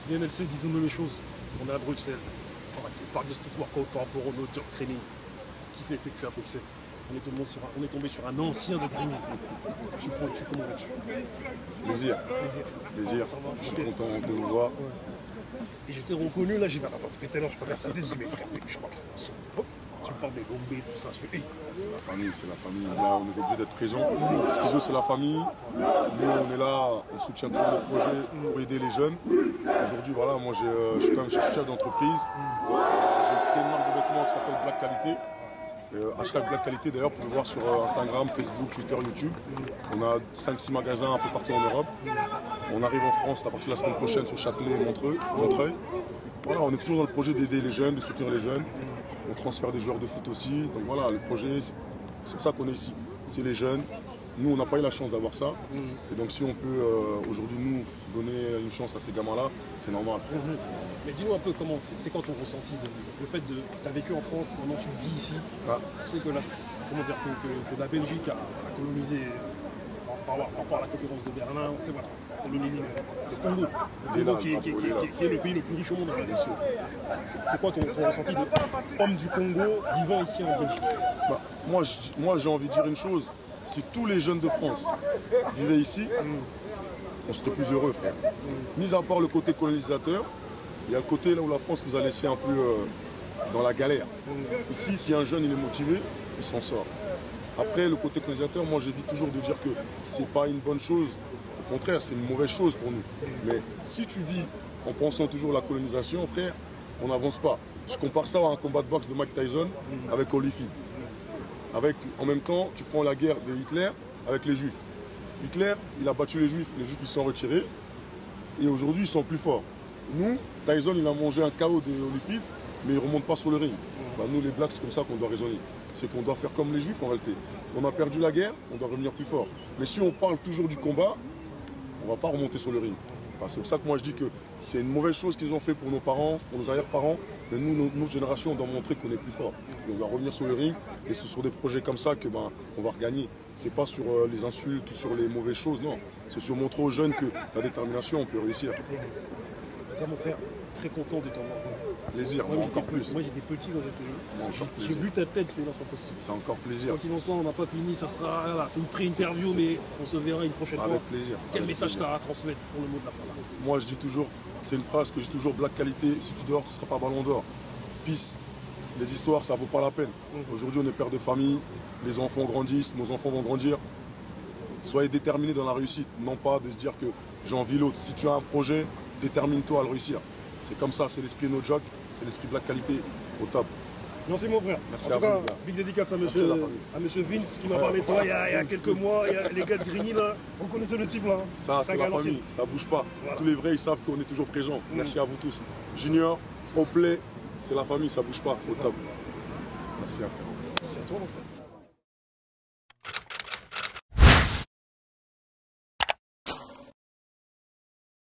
DNLC, disons-nous les choses. On est à Bruxelles, au parc de street workout par rapport au no job training qui s'est effectué à Bruxelles. On est tombé sur un ancien de Grigny. Je suis pointu, comment vas-tu? Plaisir. Plaisir. Je suis content de vous voir. Ouais. Et je t'ai reconnu, là, j'ai fait, attends, depuis tout à l'heure, je peux faire ça. Je dis, mais frère, je crois que c'est l'ancien. Tu me parles des Lombés, tout ça. Je fais, c'est la famille, c'est la famille. Là, on est obligé d'être présent. Schizo, c'est la famille. Nous, on est là, on soutient toujours le projet pour aider les jeunes. Aujourd'hui, voilà, moi, je suis quand même chef d'entreprise. J'ai créé une marque de vêtements qui s'appelle Black Qualité. Hashtag Black Qualité, d'ailleurs, vous pouvez voir sur Instagram, Facebook, Twitter, YouTube. On a 5-6 magasins un peu partout en Europe. On arrive en France à partir de la semaine prochaine sur Châtelet et Montreuil. Voilà, on est toujours dans le projet d'aider les jeunes, de soutenir les jeunes. On transfère des joueurs de foot aussi. Donc voilà, le projet, c'est pour ça qu'on est ici. C'est les jeunes. Nous, on n'a pas eu la chance d'avoir ça. Et donc si on peut aujourd'hui nous donner une chance à ces gamins-là, c'est normal. Mais dis-nous un peu comment, c'est quoi ton ressenti le fait de tu as vécu en France, maintenant tu vis ici. Tu sais que la Belgique a colonisé, par rapport à la conférence de Berlin, on sait voilà, colonisé le Congo. Le Congo qui est le pays le plus riche au monde. Bien sûr. C'est quoi ton ressenti d'homme du Congo vivant ici en Belgique? Moi j'ai envie de dire une chose. Si tous les jeunes de France vivaient ici, on serait plus heureux, frère. Mis à part le côté colonisateur, il y a le côté là où la France nous a laissé un peu dans la galère. Ici, si un jeune il est motivé, il s'en sort. Après, le côté colonisateur, moi j'évite toujours de dire que c'est pas une bonne chose. Au contraire, c'est une mauvaise chose pour nous. Mais si tu vis en pensant toujours à la colonisation, frère, on n'avance pas. Je compare ça à un combat de boxe de Mike Tyson avec Holyfield. En même temps, tu prends la guerre de Hitler avec les Juifs. Hitler, il a battu les Juifs ils sont retirés. Et aujourd'hui, ils sont plus forts. Nous, Tyson, il a mangé un KO de Holyfield, mais il ne remonte pas sur le ring. Nous, les Blacks, c'est comme ça qu'on doit raisonner. C'est qu'on doit faire comme les Juifs en réalité. On a perdu la guerre, on doit revenir plus fort. Mais si on parle toujours du combat, on ne va pas remonter sur le ring. C'est pour ça que moi je dis que c'est une mauvaise chose qu'ils ont fait pour nos parents, pour nos arrière-parents. Mais nous, notre génération, on doit montrer qu'on est plus fort. Et on va revenir sur le ring. Et c'est sur des projets comme ça qu'on va regagner. C'est pas sur les insultes ou sur les mauvaises choses, non. C'est sur montrer aux jeunes que la détermination, on peut réussir. En tout cas, mon frère, très content de t'en voir. Plaisir, moi encore plus. Moi j'étais petit quand j'étais jeune. J'ai vu ta tête, je fais non, c'est pas possible. C'est encore plaisir. Quoi qu'il en soit, on n'a pas fini, ça sera. Voilà, c'est une pré-interview, mais on se verra une prochaine fois. Avec plaisir. Quel message tu as à transmettre pour le mot de la fin là? Moi je dis toujours, c'est une phrase que j'ai toujours, Black Qualité, si tu dors, tu ne seras pas ballon d'or. Peace. Les histoires, ça ne vaut pas la peine. Aujourd'hui, on est père de famille, les enfants grandissent, nos enfants vont grandir. Soyez déterminés dans la réussite, non pas de se dire que j'envie l'autre. Si tu as un projet, détermine-toi à le réussir. C'est comme ça, c'est l'esprit No Joke, c'est l'esprit Black Qualité au top. Merci mon frère. Merci en tout à cas, vous. big dédicace à monsieur Vince qui m'a parlé de toi il y a quelques mois. Il y a les gars de Grigny là, on connaissait le type là. Ça, c'est la famille, ça bouge pas. Voilà. Tous les vrais, ils savent qu'on est toujours présent. Merci à vous tous. Junior, Oplay, c'est la famille, ça bouge pas, c'est top. Merci à frère. Merci à toi mon frère.